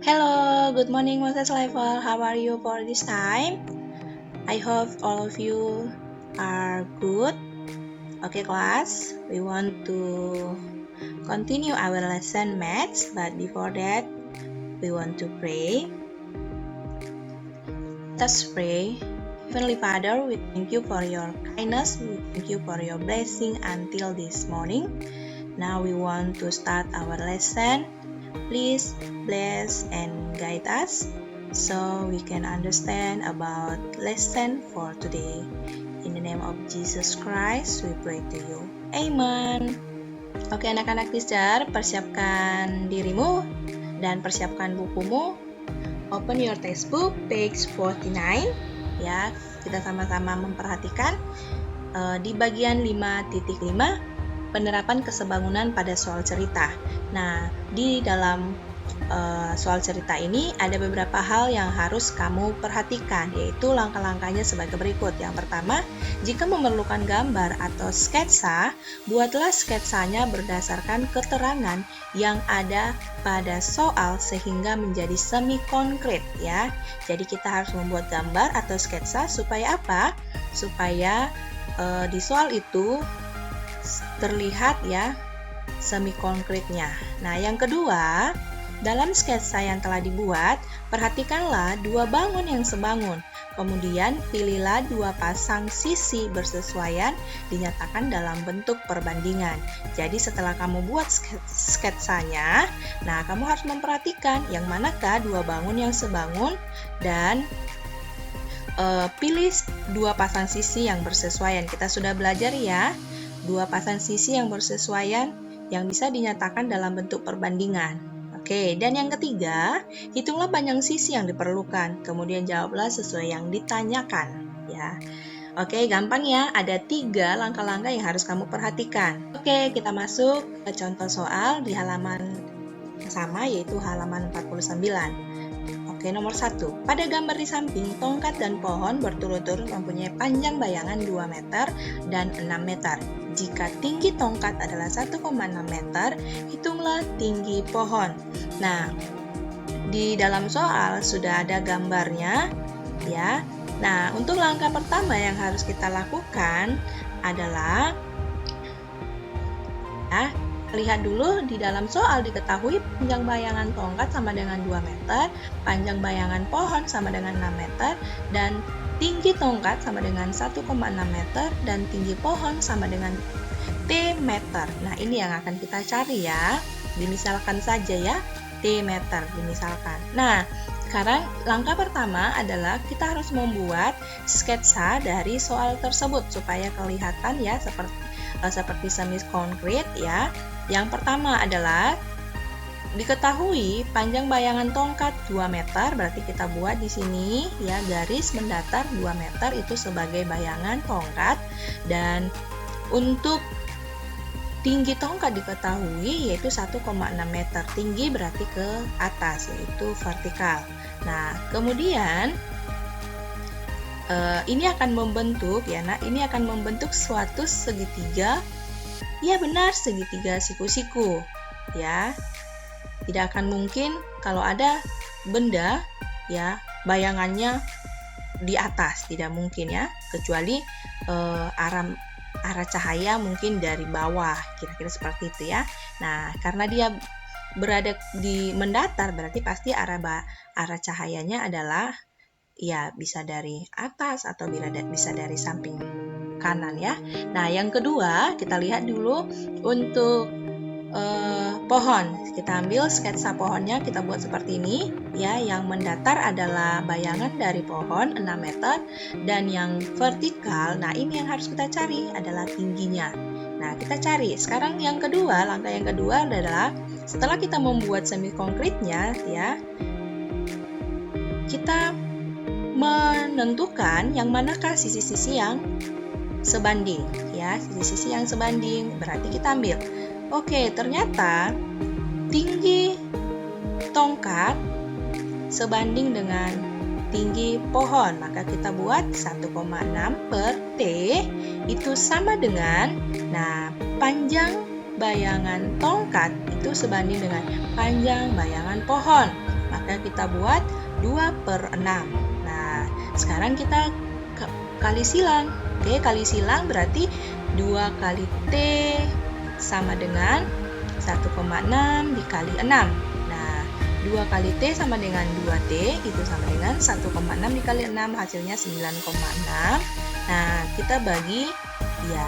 Hello, good morning Moses level. How are you for this time? I hope all of you are good. Okay class, we want to continue our lesson maths, but before that, we want to pray. Let's pray. Heavenly Father, we thank you for your kindness, we thank you for your blessing until this morning. Now we want to start our lesson. Please bless and guide us so we can understand about lesson for today. In the name of Jesus Christ, we pray to you. Amen. Oke anak-anak teacher, persiapkan dirimu dan persiapkan bukumu. Open your textbook, page 49. Ya, kita sama-sama memperhatikan di bagian 5.5. Penerapan kesebangunan pada soal cerita. Nah, di dalam soal cerita ini ada beberapa hal yang harus kamu perhatikan, yaitu langkah-langkahnya sebagai berikut. Yang pertama, jika memerlukan gambar atau sketsa, buatlah sketsanya berdasarkan keterangan yang ada pada soal sehingga menjadi semi konkret ya. Jadi kita harus membuat gambar atau sketsa supaya apa? Supaya di soal itu terlihat ya semi konkretnya. Nah, yang kedua, dalam sketsa yang telah dibuat, perhatikanlah dua bangun yang sebangun. Kemudian pilihlah dua pasang sisi bersesuaian dinyatakan dalam bentuk perbandingan. Jadi setelah kamu buat sketsanya, nah kamu harus memperhatikan yang manakah dua bangun yang sebangun dan pilih dua pasang sisi yang bersesuaian. Kita sudah belajar ya, dua pasang sisi yang bersesuaian yang bisa dinyatakan dalam bentuk perbandingan. Oke, dan yang ketiga, hitunglah panjang sisi yang diperlukan, kemudian jawablah sesuai yang ditanyakan. Ya, oke, gampang ya. Ada 3 langkah-langkah yang harus kamu perhatikan. Oke, kita masuk ke contoh soal di halaman yang sama, yaitu halaman 49. Oke, nomor 1. Pada gambar di samping, tongkat dan pohon berturut-turut mempunyai panjang bayangan 2 meter dan 6 meter. Jika tinggi tongkat adalah 1,6 meter, hitunglah tinggi pohon. Nah, di dalam soal sudah ada gambarnya, ya. Nah, untuk langkah pertama yang harus kita lakukan adalah, ya, lihat dulu di dalam soal diketahui panjang bayangan tongkat sama dengan 2 meter, panjang bayangan pohon sama dengan 6 meter, dan tinggi tongkat sama dengan 1,6 meter, dan tinggi pohon sama dengan T meter. Nah, ini yang akan kita cari ya. Dimisalkan saja ya, T meter dimisalkan. Nah, sekarang langkah pertama adalah kita harus membuat sketsa dari soal tersebut supaya kelihatan ya seperti semi konkret ya. Yang pertama adalah diketahui panjang bayangan tongkat 2 meter, berarti kita buat di sini ya garis mendatar 2 meter itu sebagai bayangan tongkat, dan untuk tinggi tongkat diketahui yaitu 1,6 meter. Tinggi berarti ke atas yaitu vertikal. Nah, kemudian ini akan membentuk ya, ini akan membentuk suatu segitiga. Ya benar, segitiga siku-siku ya. Tidak akan mungkin kalau ada benda ya bayangannya di atas, tidak mungkin ya, kecuali arah cahaya mungkin dari bawah, kira-kira seperti itu ya. Nah, karena dia berada di mendatar, berarti pasti arah cahayanya adalah ya bisa dari atas atau bisa dari samping kanan ya. Nah, yang kedua kita lihat dulu untuk pohon. Kita ambil sketsa pohonnya, kita buat seperti ini ya. Yang mendatar adalah bayangan dari pohon 6 meter, dan yang vertikal, nah ini yang harus kita cari adalah tingginya. Nah, kita cari. Sekarang yang kedua, langkah yang kedua adalah setelah kita membuat semi konkretnya ya, kita menentukan yang manakah sisi-sisi yang sebanding ya. Sisi-sisi yang sebanding berarti kita ambil. Oke, ternyata tinggi tongkat sebanding dengan tinggi pohon, maka kita buat 1,6 per T itu sama dengan, nah panjang bayangan tongkat itu sebanding dengan panjang bayangan pohon. maka kita buat 2/6. Nah, sekarang kita kali silang. Oke, kali silang berarti 2 kali T sama dengan 1,6 dikali 6. Nah, 2 kali T sama dengan 2T, itu sama dengan 1,6 dikali 6, hasilnya 9,6. Nah, kita bagi, ya,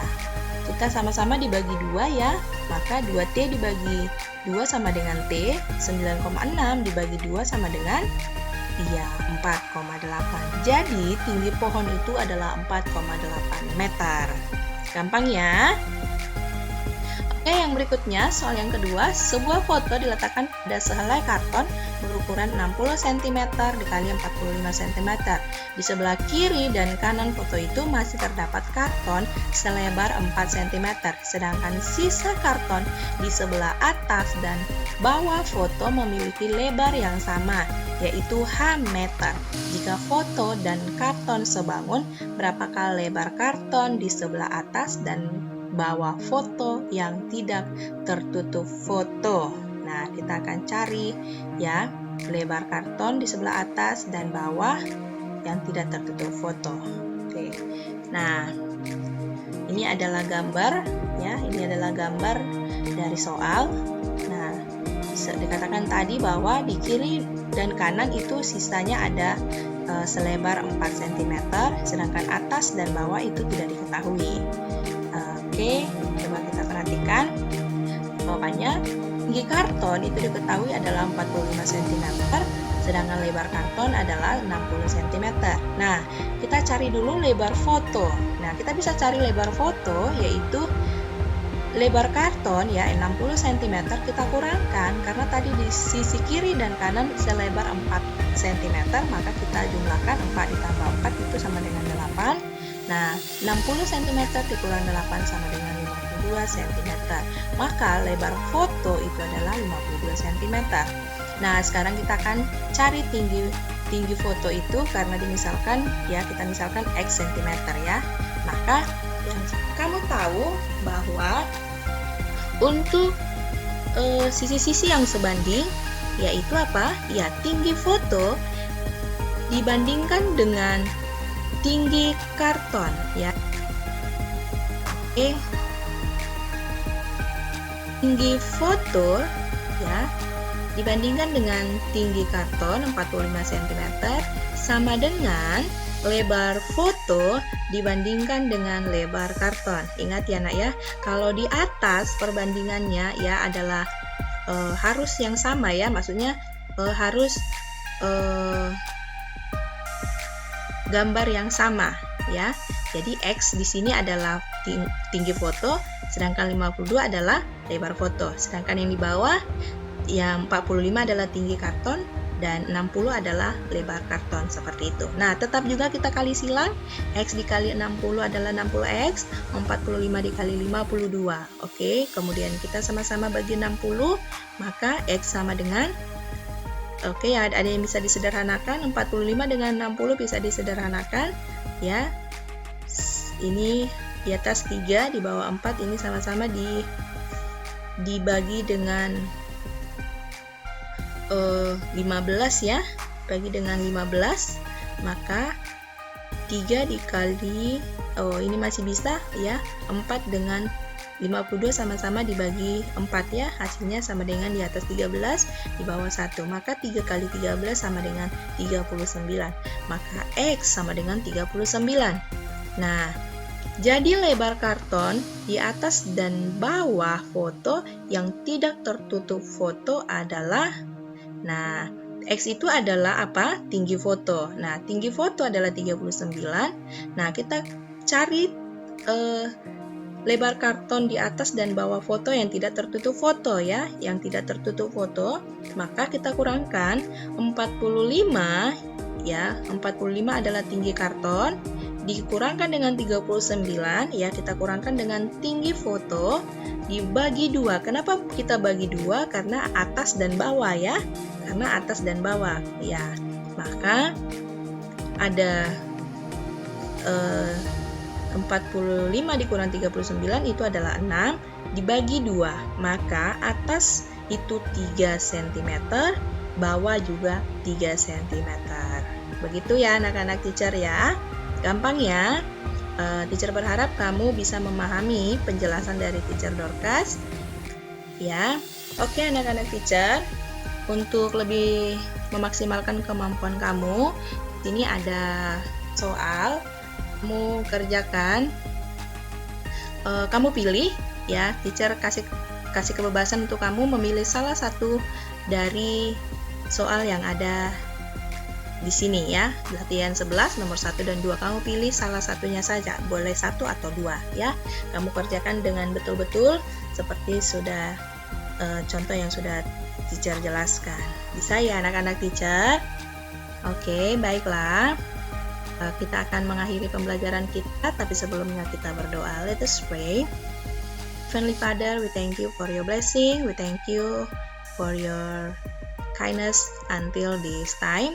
kita sama-sama dibagi 2 ya, maka 2T dibagi 2 sama dengan T, 9,6 dibagi 2 sama dengan 4,8. Jadi, tinggi pohon itu adalah 4,8 meter. Gampang ya? Oke, yang berikutnya, soal yang kedua, sebuah foto diletakkan pada sehelai karton berukuran 60 cm dikali 45 cm. Di sebelah kiri dan kanan foto itu masih terdapat karton selebar 4 cm, sedangkan sisa karton di sebelah atas dan bawah foto memiliki lebar yang sama, yaitu H meter. Jika foto dan karton sebangun, berapakah lebar karton di sebelah atas dan bawah foto yang tidak tertutup foto? Nah, kita akan cari ya lebar karton di sebelah atas dan bawah yang tidak tertutup foto. Oke. Nah, ini adalah gambar ya, ini adalah gambar dari soal. Nah, bisa dikatakan tadi bahwa di kiri dan kanan itu sisanya ada selebar 4 cm, sedangkan atas dan bawah itu tidak diketahui. Oke, coba kita perhatikan jawabannya. Tinggi karton itu diketahui adalah 45 cm, sedangkan lebar karton adalah 60 cm. Nah, kita cari dulu lebar foto. Nah, kita bisa cari lebar foto, yaitu lebar karton ya 60 cm kita kurangkan, karena tadi di sisi kiri dan kanan selebar 4 cm, maka kita jumlahkan 4 ditambah 4 itu sama dengan 8. Nah, 60 cm dikurang 8 sama dengan 52 cm. Maka lebar foto itu adalah 52 cm. Nah, sekarang kita akan cari tinggi foto itu, karena dimisalkan ya, kita misalkan X cm ya. Maka yang kamu tahu bahwa untuk sisi-sisi yang sebanding yaitu apa? Ya, tinggi foto dibandingkan dengan tinggi karton ya. Oke. Tinggi foto ya dibandingkan dengan tinggi karton 45 cm sama dengan lebar foto dibandingkan dengan lebar karton. Ingat ya nak ya, kalau di atas perbandingannya ya adalah harus yang sama ya, maksudnya harus gambar yang sama ya. Jadi X di sini adalah tinggi foto, sedangkan 52 adalah lebar foto. Sedangkan yang di bawah yang 45 adalah tinggi karton dan 60 adalah lebar karton, seperti itu. Nah, tetap juga kita kali silang. X dikali 60 adalah 60X, 45 dikali 52. Oke, kemudian kita sama-sama bagi 60, maka X sama dengan, oke, ada yang bisa disederhanakan. 45 dengan 60 bisa disederhanakan ya. Ini di atas 3, di bawah 4, ini sama-sama dibagi dengan 15 ya, bagi dengan 15, maka 3 dikali, ini masih bisa ya, 4 dengan 52 sama-sama dibagi 4 ya, hasilnya sama dengan di atas 13, di bawah 1, maka 3 kali 13 sama dengan 39, maka X sama dengan 39. Nah, jadi lebar karton di atas dan bawah foto yang tidak tertutup foto adalah, nah, X itu adalah apa? Tinggi foto. Nah, tinggi foto adalah 39. Nah, kita cari lebar karton di atas dan bawah foto yang tidak tertutup foto ya, yang tidak tertutup foto, maka kita kurangkan 45 ya, 45 adalah tinggi karton dikurangkan dengan 39 ya, kita kurangkan dengan tinggi foto dibagi 2. Kenapa kita bagi 2? Karena atas dan bawah ya, karena atas dan bawah ya, maka ada 45 dikurang 39 itu adalah 6 dibagi 2, maka atas itu 3 cm, bawah juga 3 cm. Begitu ya anak-anak teacher ya. Gampang ya. Teacher berharap kamu bisa memahami penjelasan dari teacher Dorcas. Ya. Oke anak-anak teacher, untuk lebih memaksimalkan kemampuan kamu, ini ada soal kamu kerjakan. Kamu pilih ya, teacher kasih kebebasan untuk kamu memilih salah satu dari soal yang ada di sini ya. Latihan 11 nomor 1 dan 2 kamu pilih salah satunya saja, boleh 1 atau 2 ya. Kamu kerjakan dengan betul-betul seperti sudah contoh yang sudah teacher jelaskan. Bisa ya anak-anak teacher? Oke, baiklah. Kita akan mengakhiri pembelajaran kita, tapi sebelumnya kita berdoa. Let us pray. Heavenly Father, we thank you for your blessing. We thank you for your kindness until this time.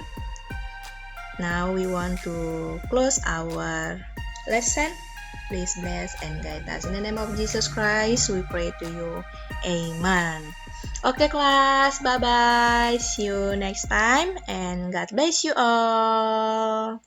Now we want to close our lesson. Please bless and guide us. In the name of Jesus Christ, we pray to you. Amen. Okay, class. Bye-bye. See you next time. And God bless you all.